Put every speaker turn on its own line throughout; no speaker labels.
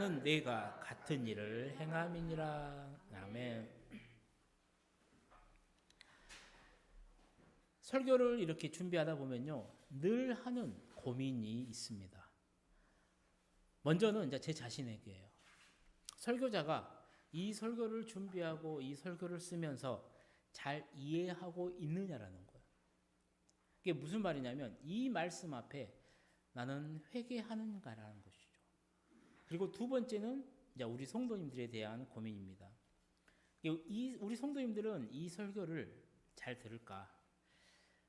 나는 내가 같은 일을 행함이니라. 아멘. 설교를 이렇게 준비하다 보면요, 늘 하는 고민이 있습니다. 먼저는 이제 제 자신에게요. 설교자가 이 설교를 준비하고 이 설교를 쓰면서 잘 이해하고 있느냐라는 거예요. 이게 무슨 말이냐면 이 말씀 앞에 나는 회개하는가라는 것이죠. 그리고 두 번째는 이제 우리 성도님들에 대한 고민입니다. 우리 성도님들은 이 설교를 잘 들을까?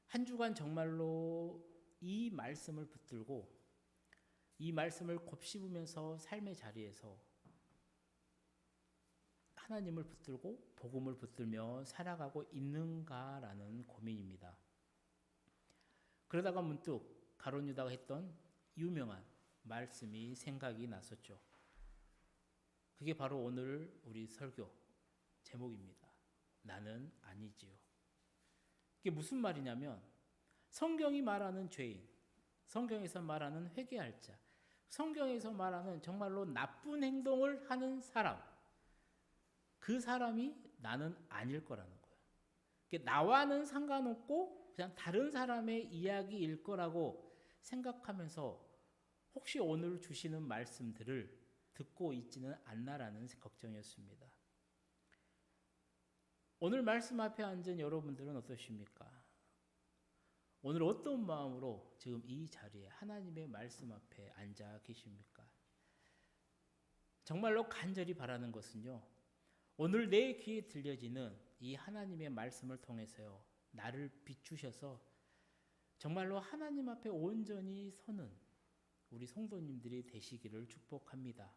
한 주간 정말로 이 말씀을 붙들고 이 말씀을 곱씹으면서 삶의 자리에서 하나님을 붙들고 복음을 붙들며 살아가고 있는가라는 고민입니다. 그러다가 문득 가룟 유다가 했던 유명한 말씀이 생각이 났었죠. 그게 바로 오늘 우리 설교 제목입니다. 나는 아니지요. 이게 무슨 말이냐면 성경이 말하는 죄인, 성경에서 말하는 회개할 자, 성경에서 말하는 정말로 나쁜 행동을 하는 사람, 그 사람이 나는 아닐 거라는 거예요. 나와는 상관없고 그냥 다른 사람의 이야기일 거라고 생각하면서 혹시 오늘 주시는 말씀들을 듣고 있지는 않나라는 걱정이었습니다. 오늘 말씀 앞에 앉은 여러분들은 어떠십니까? 오늘 어떤 마음으로 지금 이 자리에 하나님의 말씀 앞에 앉아 계십니까? 정말로 간절히 바라는 것은요, 오늘 내 귀에 들려지는 이 하나님의 말씀을 통해서요, 나를 비추셔서 정말로 하나님 앞에 온전히 서는 우리 성도님들이 되시기를 축복합니다.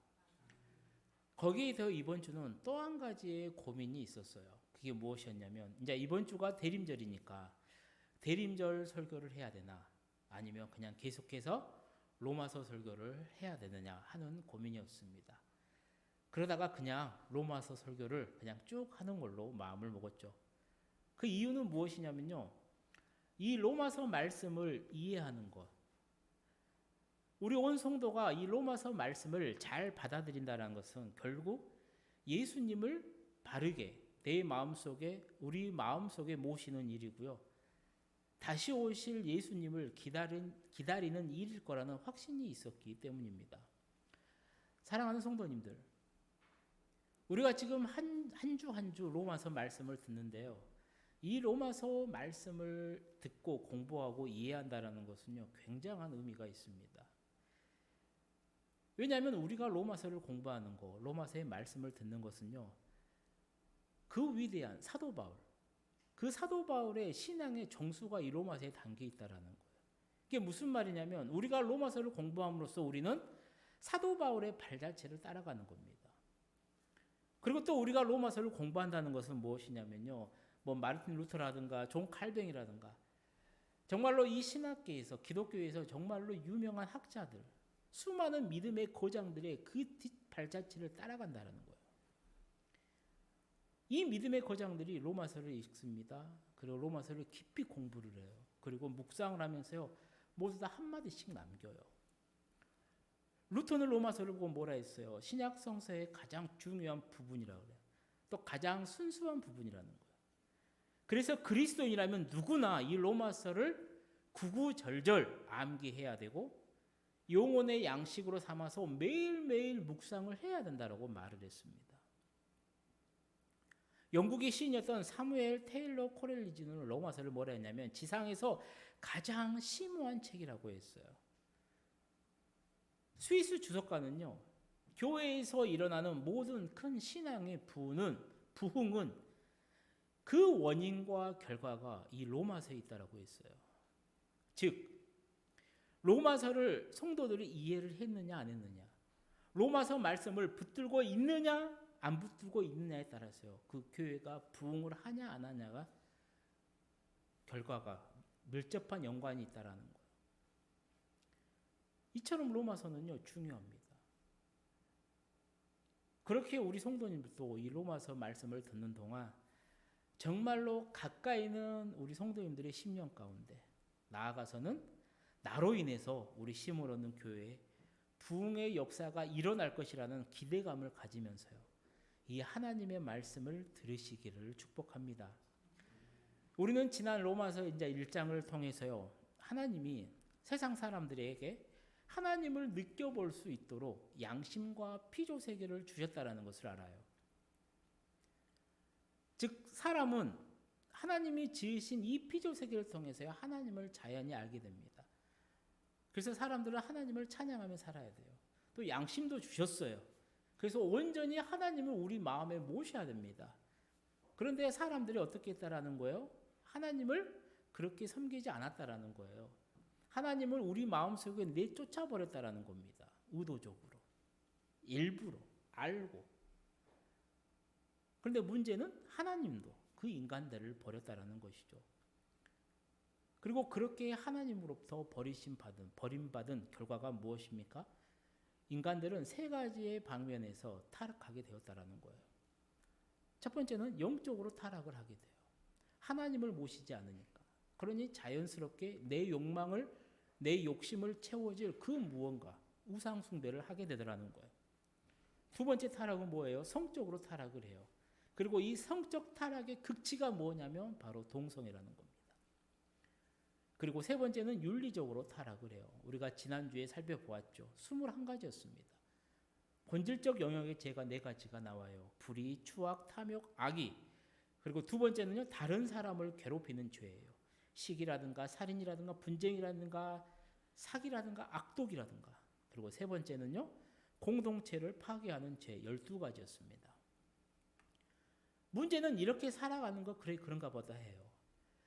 거기에 더해 이번 주는 또 한 가지의 고민이 있었어요. 그게 무엇이었냐면 이제 이번 주가 대림절이니까 대림절 설교를 해야 되나 아니면 그냥 계속해서 로마서 설교를 해야 되느냐 하는 고민이었습니다. 그러다가 그냥 로마서 설교를 그냥 쭉 하는 걸로 마음을 먹었죠. 그 이유는 무엇이냐면요, 이 로마서 말씀을 이해하는 것, 우리 온 성도가 이 로마서 말씀을 잘 받아들인다는 것은 결국 예수님을 바르게 내 마음속에 우리 마음속에 모시는 일이고요, 다시 오실 예수님을 기다리는 일일 거라는 확신이 있었기 때문입니다. 사랑하는 성도님들, 우리가 지금 한 주 한 주 로마서 말씀을 듣는데요, 이 로마서 말씀을 듣고 공부하고 이해한다는 것은요, 굉장한 의미가 있습니다. 왜냐하면 우리가 로마서를 공부하는 거, 로마서의 말씀을 듣는 것은요, 그 위대한 사도 바울, 그 사도 바울의 신앙의 정수가 이 로마서에 담겨 있다는 거예요. 이게 무슨 말이냐면 우리가 로마서를 공부함으로써 우리는 사도 바울의 발자취를 따라가는 겁니다. 그리고 또 우리가 로마서를 공부한다는 것은 무엇이냐면요, 뭐 마르틴 루터라든가 존 칼뱅이라든가 정말로 이 신학계에서 기독교에서 정말로 유명한 학자들, 수많은 믿음의 거장들의 그 뒷 발자취를 따라간다는 거예요. 이 믿음의 거장들이 로마서를 읽습니다. 그리고 로마서를 깊이 공부를 해요. 그리고 묵상을 하면서요, 모두 다 한마디씩 남겨요. 루터는 로마서를 보고 뭐라 했어요? 신약 성서의 가장 중요한 부분이라고 그래요. 또 가장 순수한 부분이라는 거예요. 그래서 그리스도인이라면 누구나 이 로마서를 구구절절 암기해야 되고 영혼의 양식으로 삼아서 매일매일 묵상을 해야 된다고 말을 했습니다. 영국의 시인이었던 사무엘 테일러 코렐리지는 로마서를 뭐라 했냐면 지상에서 가장 심오한 책이라고 했어요. 스위스 주석가는요, 교회에서 일어나는 모든 큰 신앙의 부흥은 그 원인과 결과가 이 로마서에 있다고 했어요. 즉 로마서를 성도들이 이해를 했느냐 안 했느냐, 로마서 말씀을 붙들고 있느냐 안 붙들고 있느냐에 따라서요, 그 교회가 부흥을 하냐 안 하냐가 결과가 밀접한 연관이 있다는 거예요. 이처럼 로마서는요, 중요합니다. 그렇게 우리 성도님들도 이 로마서 말씀을 듣는 동안 정말로 가까이는 우리 성도님들의 심령 가운데, 나아가서는 나로 인해서 우리 심을 얻는 교회에 부흥의 역사가 일어날 것이라는 기대감을 가지면서요. 이 하나님의 말씀을 들으시기를 축복합니다. 우리는 지난 로마서 이제 1장을 통해서요. 하나님이 세상 사람들에게 하나님을 느껴볼 수 있도록 양심과 피조 세계를 주셨다라는 것을 알아요. 즉 사람은 하나님이 지으신 이 피조 세계를 통해서요. 하나님을 자연히 알게 됩니다. 그래서 사람들은 하나님을 찬양하며 살아야 돼요. 또 양심도 주셨어요. 그래서 온전히 하나님을 우리 마음에 모셔야 됩니다. 그런데 사람들이 어떻게 했다라는 거예요? 하나님을 그렇게 섬기지 않았다라는 거예요. 하나님을 우리 마음속에 내쫓아 버렸다라는 겁니다. 의도적으로, 일부러, 알고. 그런데 문제는 하나님도 그 인간들을 버렸다라는 것이죠. 그리고 그렇게 하나님으로부터 버림받은 결과가 무엇입니까? 인간들은 세 가지의 방면에서 타락하게 되었다라는 거예요. 첫 번째는 영적으로 타락을 하게 돼요. 하나님을 모시지 않으니까. 그러니 자연스럽게 내 욕망을, 내 욕심을 채워질 그 무언가, 우상 숭배를 하게 되더라는 거예요. 두 번째 타락은 뭐예요? 성적으로 타락을 해요. 그리고 이 성적 타락의 극치가 뭐냐면 바로 동성애라는 겁니다. 그리고 세 번째는 윤리적으로 타락을 해요. 우리가 지난주에 살펴보았죠. 21가지였습니다. 본질적 영역의 죄가 4가지가 나와요. 불의, 추악, 탐욕, 악의. 그리고 두 번째는요. 다른 사람을 괴롭히는 죄예요. 시기라든가 살인이라든가 분쟁이라든가 사기라든가 악독이라든가. 그리고 세 번째는요. 공동체를 파괴하는 죄 12가지였습니다. 문제는 이렇게 살아가는 거 그런가 보다 해요.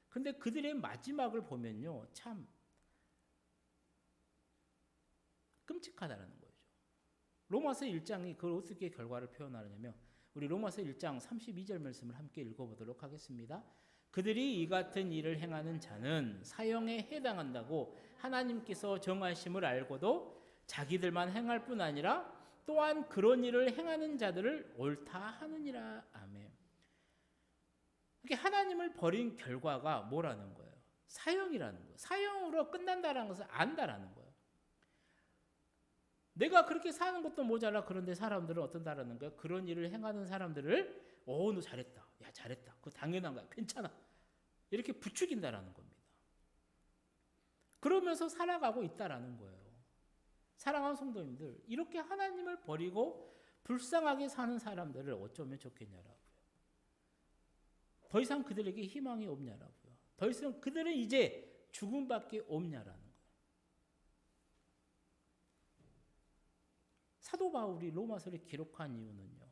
근데 그들의 마지막을 보면요. 참 끔찍하다는 거죠. 로마서 1장이 그걸 어떻게 결과를 표현하느냐면 우리 로마서 1장 32절 말씀을 함께 읽어보도록 하겠습니다. 그들이 이 같은 일을 행하는 자는 사형에 해당한다고 하나님께서 정하심을 알고도 자기들만 행할 뿐 아니라 또한 그런 일을 행하는 자들을 옳다 하느니라. 아멘. 이게 하나님을 버린 결과가 뭐라는 거예요? 사형이라는 거예요. 사형으로 끝난다는 것을 안다라는 거예요. 내가 그렇게 사는 것도 모자라. 그런데 사람들은 어떤다라는 거예요? 그런 일을 행하는 사람들을 너 잘했다. 야 잘했다. 그거 당연한 거야. 괜찮아. 이렇게 부추긴다라는 겁니다. 그러면서 살아가고 있다라는 거예요. 사랑하는 성도님들, 이렇게 하나님을 버리고 불쌍하게 사는 사람들을 어쩌면 좋겠냐라고요. 더 이상 그들에게 희망이 없냐라고요. 더 이상 그들은 이제 죽음밖에 없냐라는 거예요. 사도 바울이 로마서를 기록한 이유는요.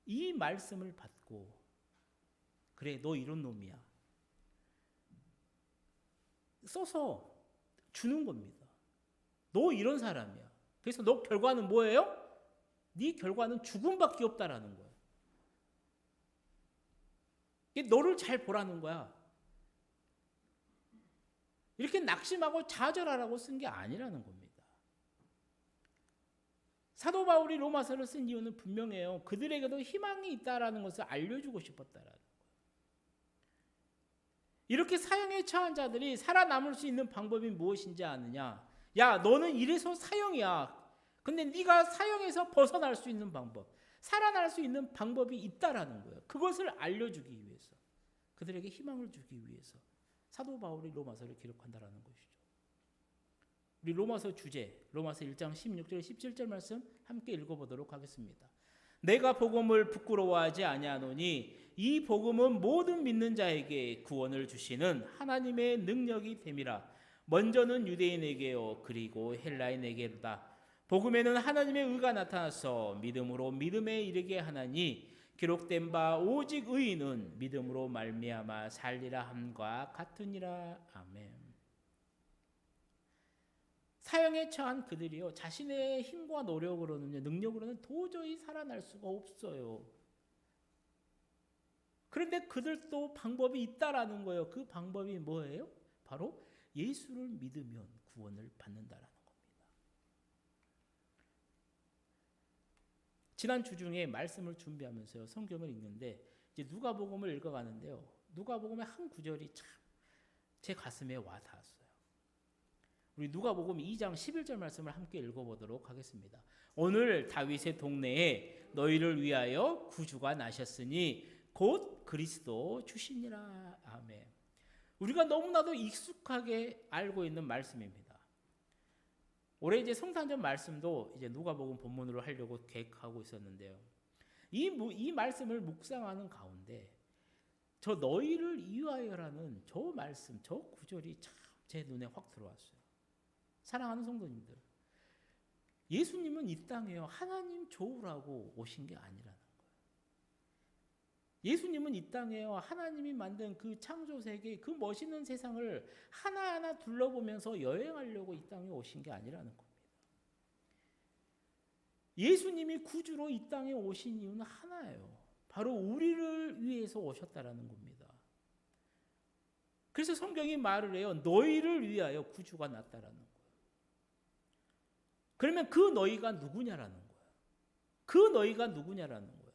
이 말씀을 받고 그래 너 이런 놈이야. 써서 주는 겁니다. 너 이런 사람이야. 그래서 너 결과는 뭐예요? 네 결과는 죽음밖에 없다라는 거예요. 너를 잘 보라는 거야. 이렇게 낙심하고 좌절하라고 쓴 게 아니라는 겁니다. 사도 바울이 로마서를 쓴 이유는 분명해요. 그들에게도 희망이 있다라는 것을 알려주고 싶었다라는 거예요. 이렇게 사형에 처한 자들이 살아남을 수 있는 방법이 무엇인지 아느냐? 야, 너는 이래서 사형이야. 근데 네가 사형에서 벗어날 수 있는 방법, 살아날 수 있는 방법이 있다라는 거예요. 그것을 알려주기 위해서, 그들에게 희망을 주기 위해서 사도 바울이 로마서를 기록한다라는 것이죠. 우리 로마서 주제, 로마서 1장 16절 17절 말씀 함께 읽어보도록 하겠습니다. 내가 복음을 부끄러워하지 아니하노니 이 복음은 모든 믿는 자에게 구원을 주시는 하나님의 능력이 됨이라. 먼저는 유대인에게요 그리고 헬라인에게로다. 복음에는 하나님의 의가 나타나서 믿음으로 믿음에 이르게 하나니 기록된 바 오직 의인은 믿음으로 말미암아 살리라 함과 같으니라. 아멘. 사형에 처한 그들이요 자신의 힘과 노력으로는요 능력으로는 도저히 살아날 수가 없어요. 그런데 그들도 방법이 있다라는 거예요. 그 방법이 뭐예요? 바로 예수를 믿으면 구원을 받는다라는 겁니다. 지난 주 중에 말씀을 준비하면서요 성경을 읽는데 이제 누가복음을 읽어가는데요. 누가복음의 한 구절이 참 제 가슴에 와 닿았어요. 우리 누가복음 2장 11절 말씀을 함께 읽어보도록 하겠습니다. 오늘 다윗의 동네에 너희를 위하여 구주가 나셨으니 곧 그리스도 주시니라. 아멘. 우리가 너무나도 익숙하게 알고 있는 말씀입니다. 올해 이제 성탄절 말씀도 이제 누가복음 본문으로 하려고 계획하고 있었는데요. 이 말씀을 묵상하는 가운데 저 너희를 위하여라는 저 말씀, 저 구절이 참 제 눈에 확 들어왔어요. 사랑하는 성도님들, 예수님은 이 땅에요 하나님 좋으라고 오신 게 아니라는 거예요. 예수님은 이 땅에요 하나님이 만든 그 창조 세계, 그 멋있는 세상을 하나하나 둘러보면서 여행하려고 이 땅에 오신 게 아니라는 겁니다. 예수님이 구주로 이 땅에 오신 이유는 하나예요. 바로 우리를 위해서 오셨다라는 겁니다. 그래서 성경이 말을 해요. 너희를 위하여 구주가 났다라는 거예요. 그러면 그 너희가 누구냐라는 거예요. 그 너희가 누구냐라는 거예요.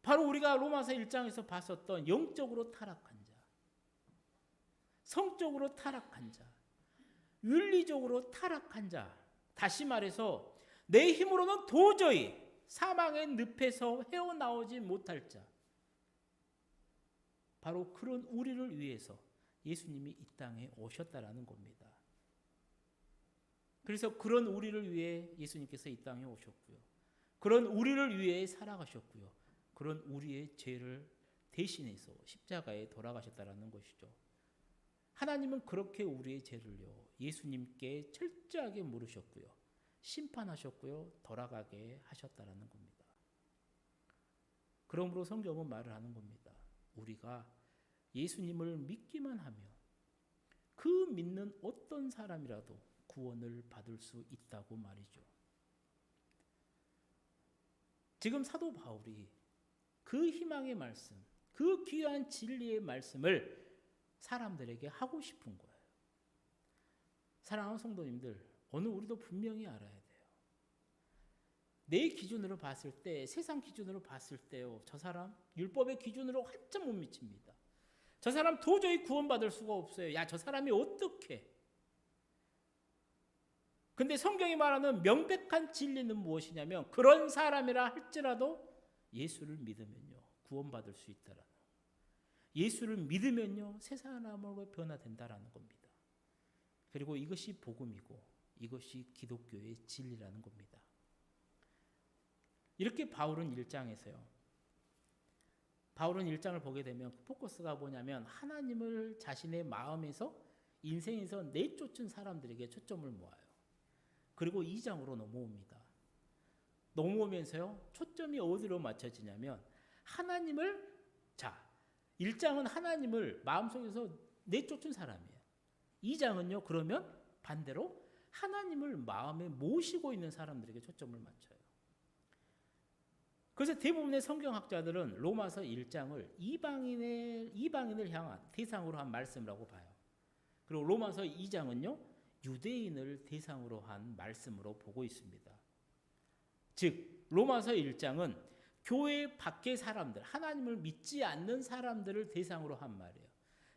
바로 우리가 로마서 1장에서 봤었던 영적으로 타락한 자, 성적으로 타락한 자, 윤리적으로 타락한 자, 다시 말해서 내 힘으로는 도저히 사망의 늪에서 헤어나오지 못할 자, 바로 그런 우리를 위해서 예수님이 이 땅에 오셨다라는 겁니다. 그래서 그런 우리를 위해 예수님께서 이 땅에 오셨고요. 그런 우리를 위해 살아가셨고요. 그런 우리의 죄를 대신해서 십자가에 돌아가셨다라는 것이죠. 하나님은 그렇게 우리의 죄를요 예수님께 철저하게 물으셨고요. 심판하셨고요. 돌아가게 하셨다라는 겁니다. 그러므로 성경은 말을 하는 겁니다. 우리가 예수님을 믿기만 하면 그 믿는 어떤 사람이라도 구원을 받을 수 있다고 말이죠. 지금 사도 바울이 그 희망의 말씀, 그 귀한 진리의 말씀을 사람들에게 하고 싶은 거예요. 사랑하는 성도님들, 오늘 우리도 분명히 알아야 돼요. 내 기준으로 봤을 때, 세상 기준으로 봤을 때요, 저 사람 율법의 기준으로 한참 못 미칩니다. 저 사람 도저히 구원받을 수가 없어요. 야, 저 사람이 어떻게? 근데 성경이 말하는 명백한 진리는 무엇이냐면 그런 사람이라 할지라도 예수를 믿으면요 구원받을 수 있다라는 거예요. 예수를 믿으면요 새 사람으로 변화된다라는 겁니다. 그리고 이것이 복음이고 이것이 기독교의 진리라는 겁니다. 이렇게 바울은 1장에서요. 바울은 1장을 보게 되면 포커스가 뭐냐면 하나님을 자신의 마음에서 인생에서 내쫓은 사람들에게 초점을 모아요. 그리고 2장으로 넘어옵니다. 넘어오면서요. 초점이 어디로 맞춰지냐면 하나님을 1장은 하나님을 마음속에서 내쫓은 사람이에요. 2장은요. 그러면 반대로 하나님을 마음에 모시고 있는 사람들에게 초점을 맞춰요. 그래서 대부분의 성경학자들은 로마서 1장을 이방인을 향한 대상으로 한 말씀이라고 봐요. 그리고 로마서 2장은요. 유대인을 대상으로 한 말씀으로 보고 있습니다. 즉 로마서 1장은 교회 밖의 사람들, 하나님을 믿지 않는 사람들을 대상으로 한 말이에요.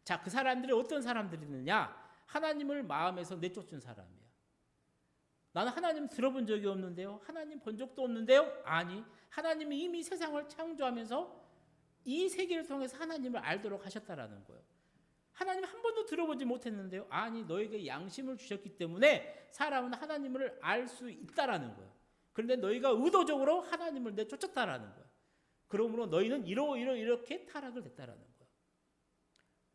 자, 그 사람들이 어떤 사람들이느냐? 하나님을 마음에서 내쫓은 사람이에요. 나는 하나님 들어본 적이 없는데요. 하나님 본 적도 없는데요. 아니, 하나님이 이미 세상을 창조하면서 이 세계를 통해서 하나님을 알도록 하셨다라는 거예요. 하나님 한 번도 들어보지 못했는데요. 아니, 너에게 양심을 주셨기 때문에 사람은 하나님을 알 수 있다라는 거예요. 그런데 너희가 의도적으로 하나님을 내쫓았다라는 거예요. 그러므로 너희는 이렇게 타락을 했다라는 거예요.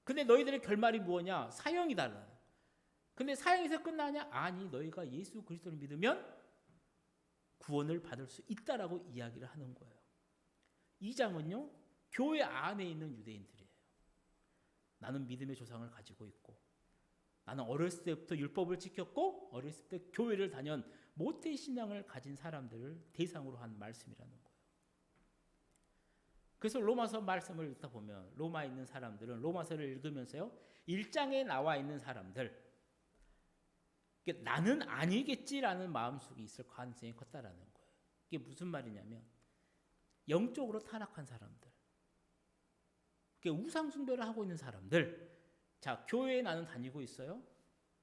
근데 너희들의 결말이 뭐냐? 사형이다라는 거예요. 근데 사형에서 끝나냐? 아니, 너희가 예수 그리스도를 믿으면 구원을 받을 수 있다라고 이야기를 하는 거예요. 2장은요. 교회 안에 있는 유대인들이에요. 나는 믿음의 조상을 가지고 있고 나는 어렸을 때부터 율법을 지켰고 어렸을 때 교회를 다녀 모태 신앙을 가진 사람들을 대상으로 한 말씀이라는 거예요. 그래서 로마서 말씀을 읽다 보면 로마에 있는 사람들은 로마서를 읽으면서요. 1장에 나와 있는 사람들 나는 아니겠지라는 마음속에 있을 가능성이 컸다라는 거예요. 이게 무슨 말이냐면 영적으로 타락한 사람들, 우상 숭배를 하고 있는 사람들, 자 교회에 나는 다니고 있어요.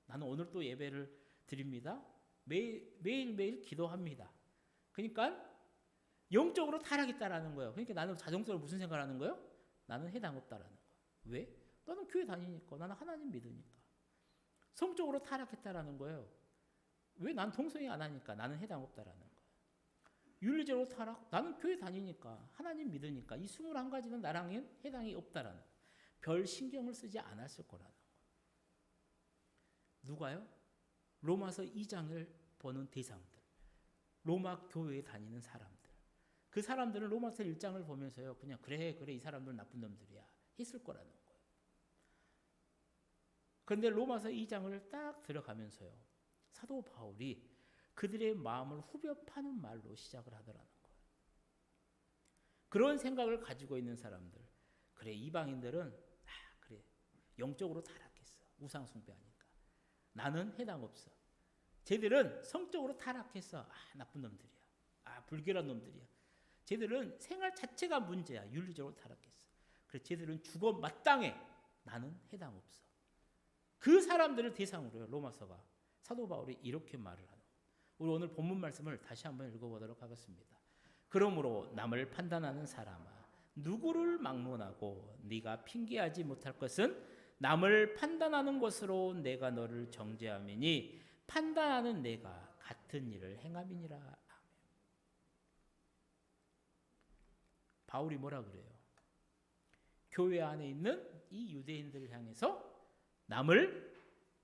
나는 오늘 또 예배를 드립니다. 매일매일 기도합니다. 그러니까 영적으로 타락했다라는 거예요. 그러니까 나는 자동적으로 무슨 생각을 하는 거예요? 나는 해당 없다라는 거예요. 왜? 나는 교회 다니니까. 나는 하나님 믿으니까. 성적으로 타락했다라는 거예요. 왜? 난 통성이 안 하니까. 나는 해당 없다라는 거예요. 윤리적으로 타락? 나는 교회 다니니까. 하나님 믿으니까. 이 21가지는 나랑은 해당이 없다라는 거예요. 별 신경을 쓰지 않았을 거라는 거예요. 누가요? 로마서 2장을 보는 대상들. 로마 교회에 다니는 사람들. 그 사람들은 로마서 1장을 보면서요. 그냥 그래 이 사람들은 나쁜 놈들이야. 했을 거라는 거예요. 그런데 로마서 2장을 딱 들어가면서요. 사도 바울이 그들의 마음을 후벼 파는 말로 시작을 하더라는 거예요. 그런 생각을 가지고 있는 사람들. 그래 이방인들은 그래 영적으로 타락했어. 우상 숭배하니까. 나는 해당 없어. 쟤들은 성적으로 타락했어. 나쁜 놈들이야. 불결한 놈들이야. 쟤들은 생활 자체가 문제야. 윤리적으로 타락했어. 그래 쟤들은 죽어 마땅해. 나는 해당 없어. 그 사람들을 대상으로요. 로마서가 사도 바울이 이렇게 말을 하는 거예요. 우리 오늘 본문 말씀을 다시 한번 읽어보도록 하겠습니다. 그러므로 남을 판단하는 사람아 누구를 막론하고 네가 핑계하지 못할 것은 남을 판단하는 것으로 내가 너를 정죄함이니 판단하는 내가 같은 일을 행함이니라. 아멘. 바울이 뭐라 그래요? 교회 안에 있는 이 유대인들을 향해서 남을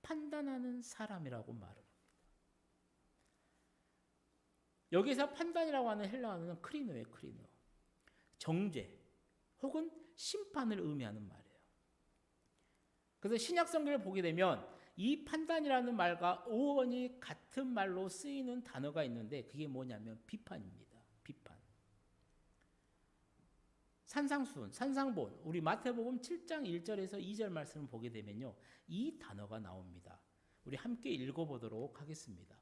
판단하는 사람이라고 말을 합니다. 여기서 판단이라고 하는 헬라어는 크리노예요. 크리노. 정죄 혹은 심판을 의미하는 말이에요. 그래서 신약 성경을 보게 되면 이 판단이라는 말과 어원이 같은 말로 쓰이는 단어가 있는데 그게 뭐냐면 비판입니다. 비판. 산상수훈, 산상본, 우리 마태복음 7장 1절에서 2절 말씀을 보게 되면요. 이 단어가 나옵니다. 우리 함께 읽어보도록 하겠습니다.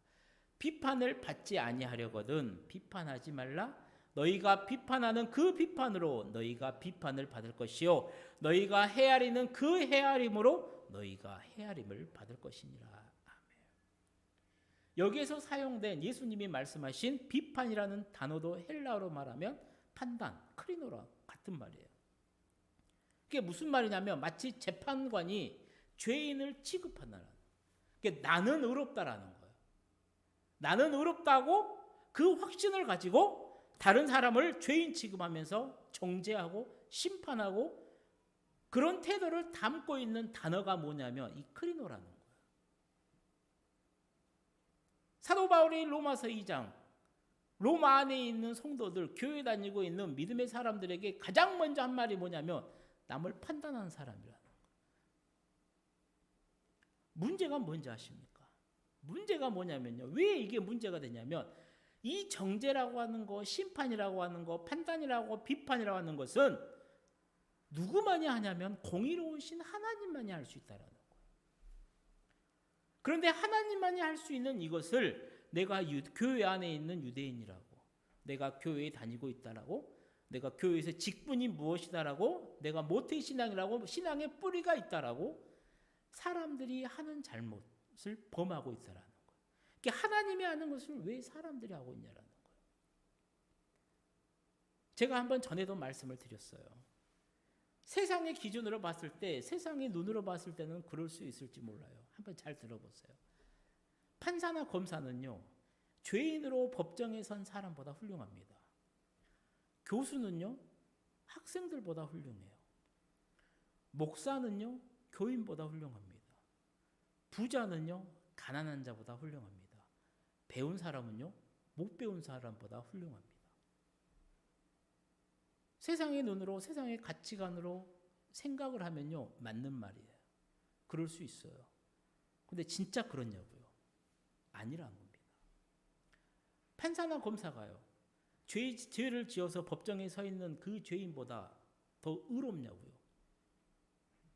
비판을 받지 아니하려거든 비판하지 말라. 너희가 비판하는 그 비판으로 너희가 비판을 받을 것이요 너희가 헤아리는 그 헤아림으로 너희가 헤아림을 받을 것이니라. 아멘. 여기에서 사용된 예수님이 말씀하신 비판이라는 단어도 헬라어로 말하면 판단, 크리노라 같은 말이에요. 그게 무슨 말이냐면 마치 재판관이 죄인을 취급한다는 거예요. 그러니까 나는 의롭다라는 거예요. 나는 의롭다고 그 확신을 가지고 다른 사람을 죄인 취급하면서 정죄하고 심판하고 그런 태도를 담고 있는 단어가 뭐냐면 이 크리노라는 거예요. 사도 바울이 로마서 2장 로마 안에 있는 성도들 교회 다니고 있는 믿음의 사람들에게 가장 먼저 한 말이 뭐냐면 남을 판단하는 사람이라는 거예요. 문제가 뭔지 아십니까? 문제가 뭐냐면요. 왜 이게 문제가 되냐면 이 정죄라고 하는 거, 심판이라고 하는 거, 판단이라고 비판이라고 하는 것은 누구만이 하냐면 공의로우신 하나님만이 할 수 있다라는 거예요. 그런데 하나님만이 할 수 있는 이것을 내가 교회 안에 있는 유대인이라고, 내가 교회에 다니고 있다라고, 내가 교회에서 직분이 무엇이다라고, 내가 모태신앙이라고, 신앙의 뿌리가 있다라고 사람들이 하는 잘못을 범하고 있다라는 거예요. 그러니까 하나님이 하는 것을 왜 사람들이 하고 있냐라는 거예요. 제가 한번 전에도 말씀을 드렸어요. 세상의 기준으로 봤을 때, 세상의 눈으로 봤을 때는 그럴 수 있을지 몰라요. 한번 잘 들어보세요. 판사나 검사는요, 죄인으로 법정에 선 사람보다 훌륭합니다. 교수는요, 학생들보다 훌륭해요. 목사는요, 교인보다 훌륭합니다. 부자는요, 가난한 자보다 훌륭합니다. 배운 사람은요, 못 배운 사람보다 훌륭합니다. 세상의 눈으로, 세상의 가치관으로 생각을 하면요, 맞는 말이에요. 그럴 수 있어요. 근데 진짜 그렇냐고요? 아니라는 겁니다. 판사나 검사가요, 죄를 지어서 법정에 서 있는 그 죄인보다 더 의롭냐고요?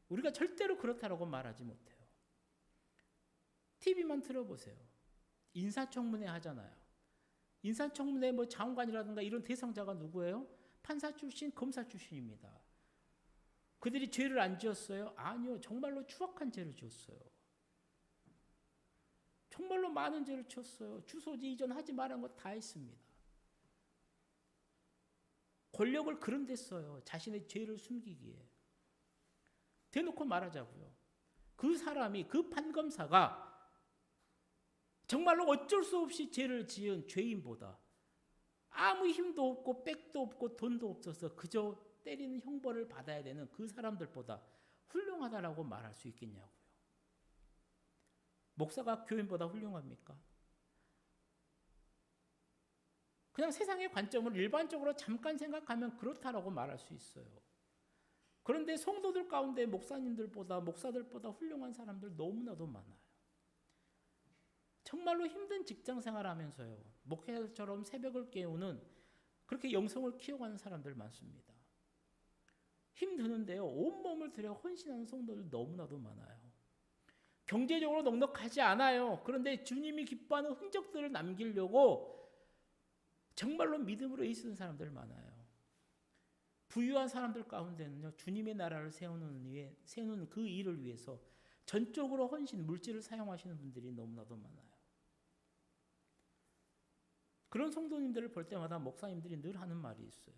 우리가 절대로 그렇다라고 말하지 못해요. TV만 틀어보세요. 인사청문회 하잖아요. 인사청문회 뭐 장관이라든가 이런 대상자가 누구예요? 판사 출신, 검사 출신입니다. 그들이 죄를 안 지었어요? 아니요. 정말로 추악한 죄를 지었어요. 정말로 많은 죄를 지었어요. 주소지 이전하지 말한 거 다 했습니다. 권력을 그런 데 써요. 자신의 죄를 숨기기에. 대놓고 말하자고요. 그 사람이, 그 판검사가 정말로 어쩔 수 없이 죄를 지은 죄인보다 아무 힘도 없고 백도 없고 돈도 없어서 그저 때리는 형벌을 받아야 되는 그 사람들보다 훌륭하다라고 말할 수 있겠냐고요. 목사가 교인보다 훌륭합니까? 그냥 세상의 관점을 일반적으로 잠깐 생각하면 그렇다라고 말할 수 있어요. 그런데 성도들 가운데 목사들보다 훌륭한 사람들 너무나도 많아요. 정말로 힘든 직장 생활하면서요. 목회자처럼 새벽을 깨우는 그렇게 영성을 키워가는 사람들 많습니다. 힘드는데요. 온몸을 들여 헌신하는 성도들 너무나도 많아요. 경제적으로 넉넉하지 않아요. 그런데 주님이 기뻐하는 흔적들을 남기려고 정말로 믿음으로 애쓰는 사람들 많아요. 부유한 사람들 가운데는요. 주님의 나라를 세우는 그 일을 위해서 전적으로 물질을 사용하시는 분들이 너무나도 많아요. 그런 성도님들을 볼 때마다 목사님들이 늘 하는 말이 있어요.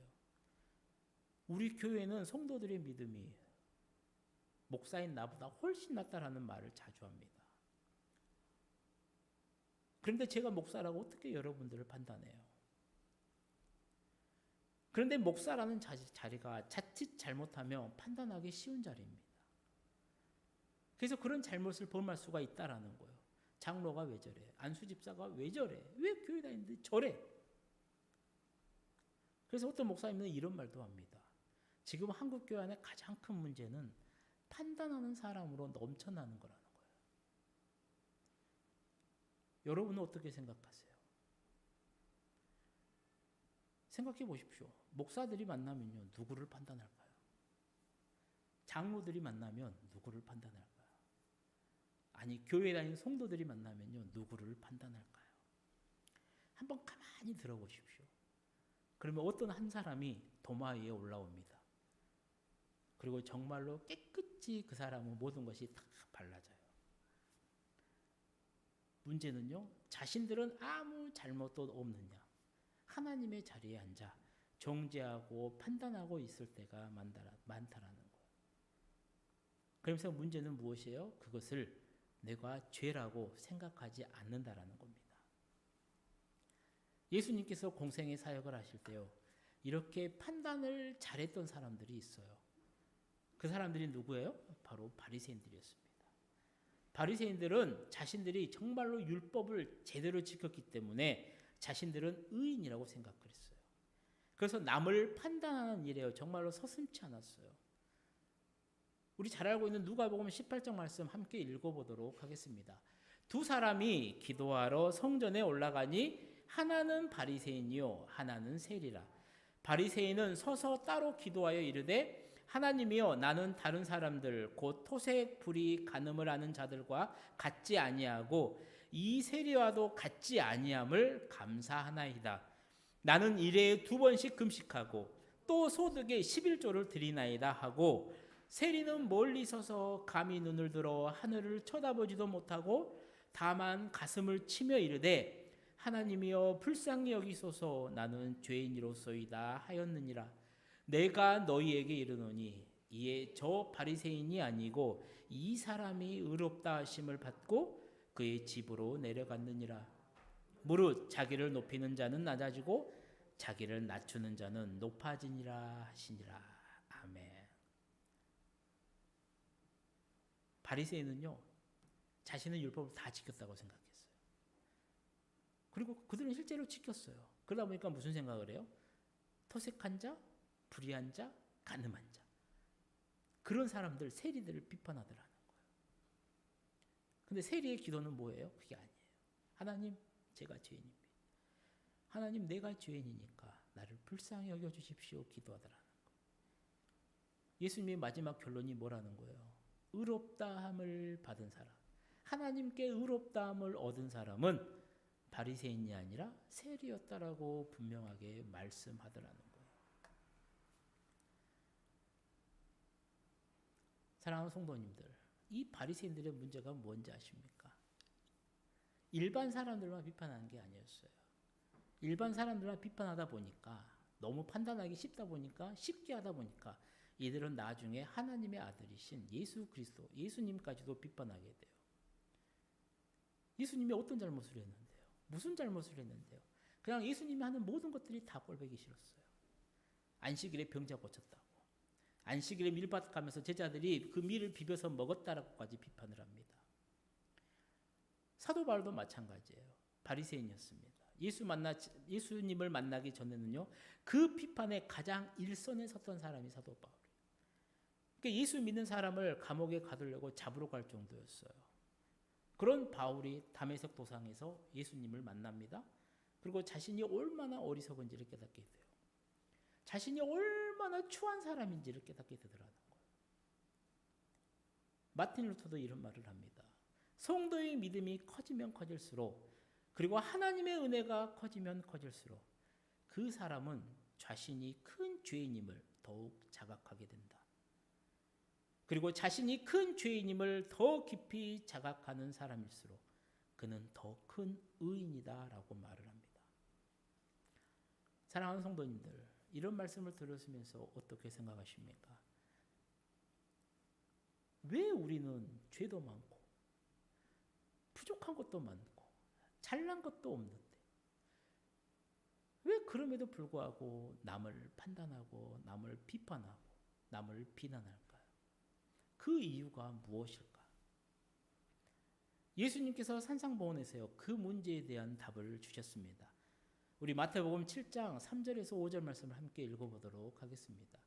우리 교회는 성도들의 믿음이 목사인 나보다 훨씬 낫다라는 말을 자주 합니다. 그런데 제가 목사라고 어떻게 여러분들을 판단해요? 그런데 목사라는 자리가 자칫 잘못하면 판단하기 쉬운 자리입니다. 그래서 그런 잘못을 범할 수가 있다라는 거예요. 장로가 왜 저래? 안수집사가 왜 저래? 왜 교회 다니는데 저래? 그래서 어떤 목사님은 이런 말도 합니다. 지금 한국 교회 안에 가장 큰 문제는 판단하는 사람으로 넘쳐나는 거라는 거예요. 여러분은 어떻게 생각하세요? 생각해 보십시오. 목사들이 만나면요, 누구를 판단할까요? 장로들이 만나면 누구를 판단할까요? 아니, 교회 다니는 성도들이 만나면요, 누구를 판단할까요? 한번 가만히 들어보십시오. 그러면 어떤 한 사람이 도마 위에 올라옵니다. 그리고 정말로 깨끗이 그 사람은 모든 것이 다 발라져요. 문제는요, 자신들은 아무 잘못도 없느냐, 하나님의 자리에 앉아 정죄하고 판단하고 있을 때가 많다라는 거예요. 그러면서 문제는 무엇이에요? 그것을 내가 죄라고 생각하지 않는다라는 겁니다. 예수님께서 공생의 사역을 하실 때요, 이렇게 판단을 잘했던 사람들이 있어요. 그 사람들이 누구예요? 바로 바리새인들이었습니다. 바리새인들은 자신들이 정말로 율법을 제대로 지켰기 때문에 자신들은 의인이라고 생각했어요. 그래서 남을 판단하는 일에 정말로 서슴지 않았어요. 우리 잘 알고 있는 누가복음 18장 말씀 함께 읽어보도록 하겠습니다. 두 사람이 기도하러 성전에 올라가니 하나는 바리새인이요 하나는 세리라. 바리새인은 서서 따로 기도하여 이르되 하나님이여, 나는 다른 사람들 곧 토색, 불의, 간음을 하는 자들과 같지 아니하고 이 세리와도 같지 아니함을 감사하나이다. 나는 일에 2번씩 금식하고 또 소득의 11조를 드리나이다 하고, 세리는 멀리 서서 감히 눈을 들어 하늘을 쳐다보지도 못하고 다만 가슴을 치며 이르되 하나님이여 불쌍히 여기소서, 나는 죄인이로소이다 하였느니라. 내가 너희에게 이르노니 이에 저 바리새인이 아니고 이 사람이 의롭다 하심을 받고 그의 집으로 내려갔느니라. 무릇 자기를 높이는 자는 낮아지고 자기를 낮추는 자는 높아지니라 하시니라. 아멘. 바리새인은요, 자신은 율법을 다 지켰다고 생각했어요. 그리고 그들은 실제로 지켰어요. 그러다 보니까 무슨 생각을 해요? 토색한 자, 불의한 자, 간음한 자, 그런 사람들, 세리들을 비판하더라는 거예요. 근데 세리의 기도는 뭐예요? 그게 아니에요. 하나님, 제가 죄인입니다. 하나님, 내가 죄인이니까 나를 불쌍히 여겨주십시오 기도하더라는 거예요. 예수님의 마지막 결론이 뭐라는 거예요? 의롭다함을 받은 사람, 하나님께 의롭다함을 얻은 사람은 바리새인이 아니라 세리였다라고 분명하게 말씀하더라는 거예요. 사랑하는 성도님들, 이 바리새인들의 문제가 뭔지 아십니까? 일반 사람들만 비판하는 게 아니었어요. 일반 사람들만 비판하다 보니까 너무 판단하기 쉽다 보니까 쉽게 하다 보니까 이들은 나중에 하나님의 아들이신 예수 그리스도, 예수님까지도 비판하게 돼요. 예수님이 어떤 잘못을 했는데요? 무슨 잘못을 했는데요? 그냥 예수님이 하는 모든 것들이 다 꼴보기 싫었어요. 안식일에 병자 고쳤다고. 안식일에 밀밭 가면서 제자들이 그 밀을 비벼서 먹었다라고까지 비판을 합니다. 사도 바울도 마찬가지예요. 바리새인이었습니다. 예수님을 만나기 전에는요, 그 비판에 가장 일선에 섰던 사람이 사도 바울이에요. 그러니까 예수 믿는 사람을 감옥에 가두려고 잡으러 갈 정도였어요. 그런 바울이 다메섹 도상에서 예수님을 만납니다. 그리고 자신이 얼마나 어리석은지를 깨닫게 돼요. 자신이 얼마나 추한 사람인지를 깨닫게 되더라는 거예요. 마틴 루터도 이런 말을 합니다. 성도의 믿음이 커지면 커질수록, 그리고 하나님의 은혜가 커지면 커질수록 그 사람은 자신이 큰 죄인임을 더욱 자각하게 된다. 그리고 자신이 큰 죄인임을 더 깊이 자각하는 사람일수록 그는 더 큰 의인이다라고 말을 합니다. 사랑하는 성도님들, 이런 말씀을 들으시면서 어떻게 생각하십니까? 왜 우리는 죄도 많고 부족한 것도 많고 잘난 것도 없는데 왜 그럼에도 불구하고 남을 판단하고 남을 비판하고 남을 비난할까요? 그 이유가 무엇일까? 예수님께서 산상보훈에서요, 그 문제에 대한 답을 주셨습니다. 우리 마태복음 7장 3절에서 5절 말씀을 함께 읽어보도록 하겠습니다.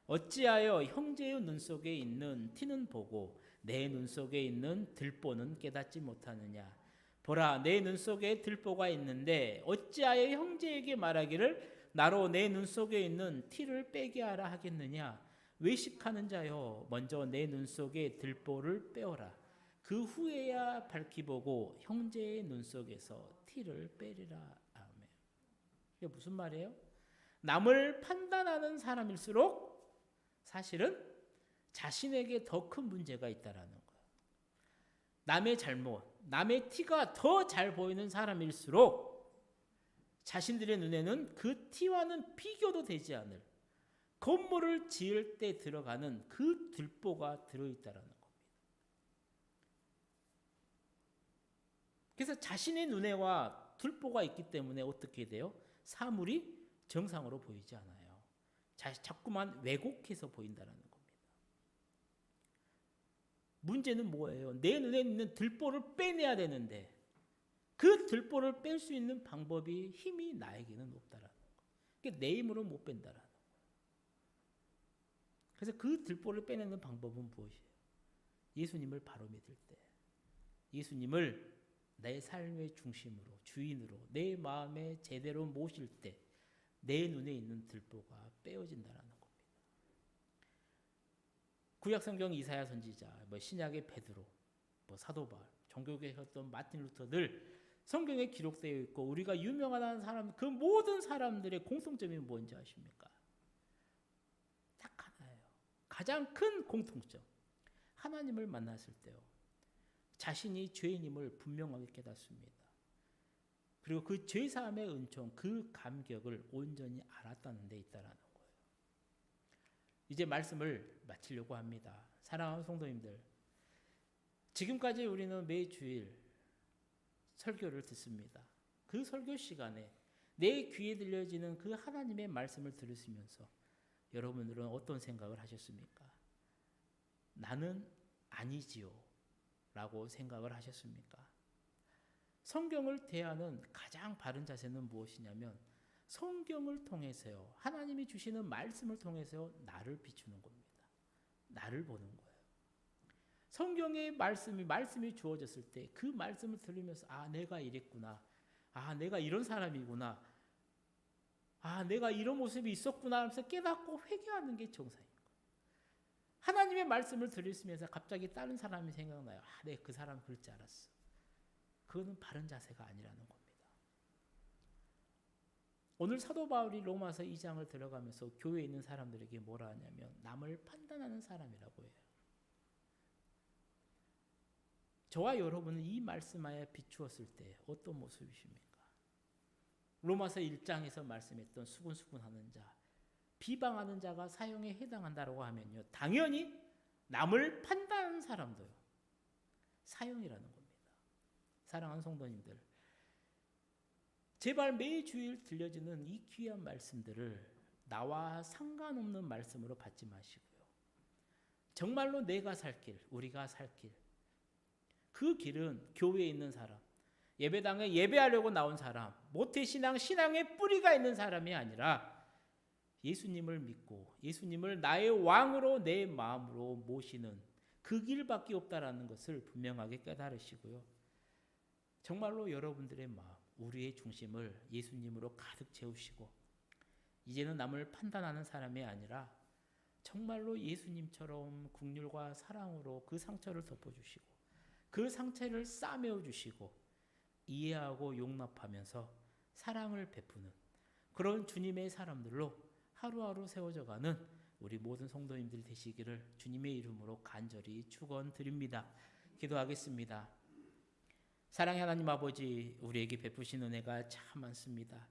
어찌하여 형제의 눈 속에 있는 티는 보고 내 눈 속에 있는 들보는 깨닫지 못하느냐? 보라, 내 눈 속에 들보가 있는데 어찌하여 형제에게 말하기를 나로 내 눈 속에 있는 티를 빼게 하라 하겠느냐? 외식하는 자여, 먼저 내 눈 속에 들보를 빼어라. 그 후에야 밝히 보고 형제의 눈 속에서 티를 빼리라. 아멘. 이게 무슨 말이에요? 남을 판단하는 사람일수록 사실은 자신에게 더 큰 문제가 있다라는 거예요. 남의 잘못, 남의 티가 더 잘 보이는 사람일수록 자신들의 눈에는 그 티와는 비교도 되지 않을 건물을 지을 때 들어가는 그 들보가 들어있다라는 겁니다. 그래서 자신의 눈에와 들보가 있기 때문에 어떻게 돼요? 사물이 정상으로 보이지 않아요. 자꾸만 왜곡해서 보인다는 겁니다. 문제는 뭐예요? 내 눈에 있는 들보를 빼내야 되는데 그 들보를 뺄 수 있는 방법이 힘이 나에게는 없다라는 거예요. 그러니까 내 힘으로 못 뺀다라는 거예요. 그래서 그 들보를 빼내는 방법은 무엇이에요? 예수님을 바로 믿을 때, 예수님을 내 삶의 중심으로, 주인으로, 내 마음에 제대로 모실 때 내 눈에 있는 들보가 빼어진다는 겁니다. 구약성경 이사야 선지자, 신약의 베드로, 사도 바울, 종교개혁했던 마틴 루터들 성경에 기록되어 있고 우리가 유명하다는 사람, 그 모든 사람들의 공통점이 뭔지 아십니까? 딱 하나예요. 가장 큰 공통점. 하나님을 만났을 때요, 자신이 죄인임을 분명하게 깨닫습니다. 그리고 그 죄사함의 은총, 그 감격을 온전히 알았다는 데 있다라는 거예요. 이제 말씀을 마치려고 합니다. 사랑하는 성도님들, 지금까지 우리는 매주일 설교를 듣습니다. 그 설교 시간에 내 귀에 들려지는 그 하나님의 말씀을 들으시면서 여러분들은 어떤 생각을 하셨습니까? 나는 아니지요 라고 생각을 하셨습니까? 성경을 대하는 가장 바른 자세는 무엇이냐면 성경을 통해서요, 하나님이 주시는 말씀을 통해서 나를 비추는 겁니다. 나를 보는 거예요. 성경의 말씀이 주어졌을 때 그 말씀을 들으면서 내가 이랬구나. 내가 이런 사람이구나. 내가 이런 모습이 있었구나 하면서 깨닫고 회개하는 게 정상인 거예요. 하나님의 말씀을 들으시면서 갑자기 다른 사람이 생각나요. 내가 그 사람 그럴 줄 알았어. 그거는 바른 자세가 아니라는 겁니다. 오늘 사도 바울이 로마서 2장을 들어가면서 교회에 있는 사람들에게 뭐라 하냐면 남을 판단하는 사람이라고 해요. 저와 여러분은 이 말씀하에 비추었을 때 어떤 모습이십니까? 로마서 1장에서 말씀했던 수군수군하는 자, 비방하는 자가 사형에 해당한다고 하면요, 당연히 남을 판단하는 사람도요, 사형이라는 겁니다. 사랑하는 성도님들, 제발 매주일 들려지는 이 귀한 말씀들을 나와 상관없는 말씀으로 받지 마시고요, 정말로 내가 살 길, 우리가 살 길, 그 길은 교회에 있는 사람, 예배당에 예배하려고 나온 사람, 모태신앙, 신앙의 뿌리가 있는 사람이 아니라 예수님을 믿고 예수님을 나의 왕으로 내 마음으로 모시는 그 길밖에 없다라는 것을 분명하게 깨달으시고요, 정말로 여러분들의 마음, 우리의 중심을 예수님으로 가득 채우시고 이제는 남을 판단하는 사람이 아니라 정말로 예수님처럼 긍휼과 사랑으로 그 상처를 덮어주시고 그 상처를 싸매어 주시고 이해하고 용납하면서 사랑을 베푸는 그런 주님의 사람들로 하루하루 세워져가는 우리 모든 성도님들 되시기를 주님의 이름으로 간절히 축원드립니다. 기도하겠습니다. 사랑의 하나님 아버지, 우리에게 베푸신 은혜가 참 많습니다.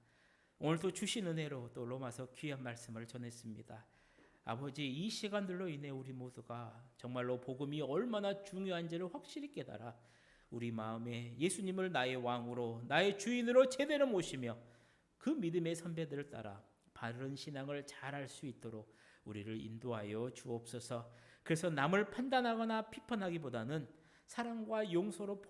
오늘도 주신 은혜로 또 로마서 귀한 말씀을 전했습니다. 아버지, 이 시간들로 인해 우리 모두가 정말로 복음이 얼마나 중요한지를 확실히 깨달아 우리 마음에 예수님을 나의 왕으로 나의 주인으로 제대로 모시며 그 믿음의 선배들을 따라 바른 신앙을 잘할 수 있도록 우리를 인도하여 주옵소서. 그래서 남을 판단하거나 비판하기보다는 사랑과 용서로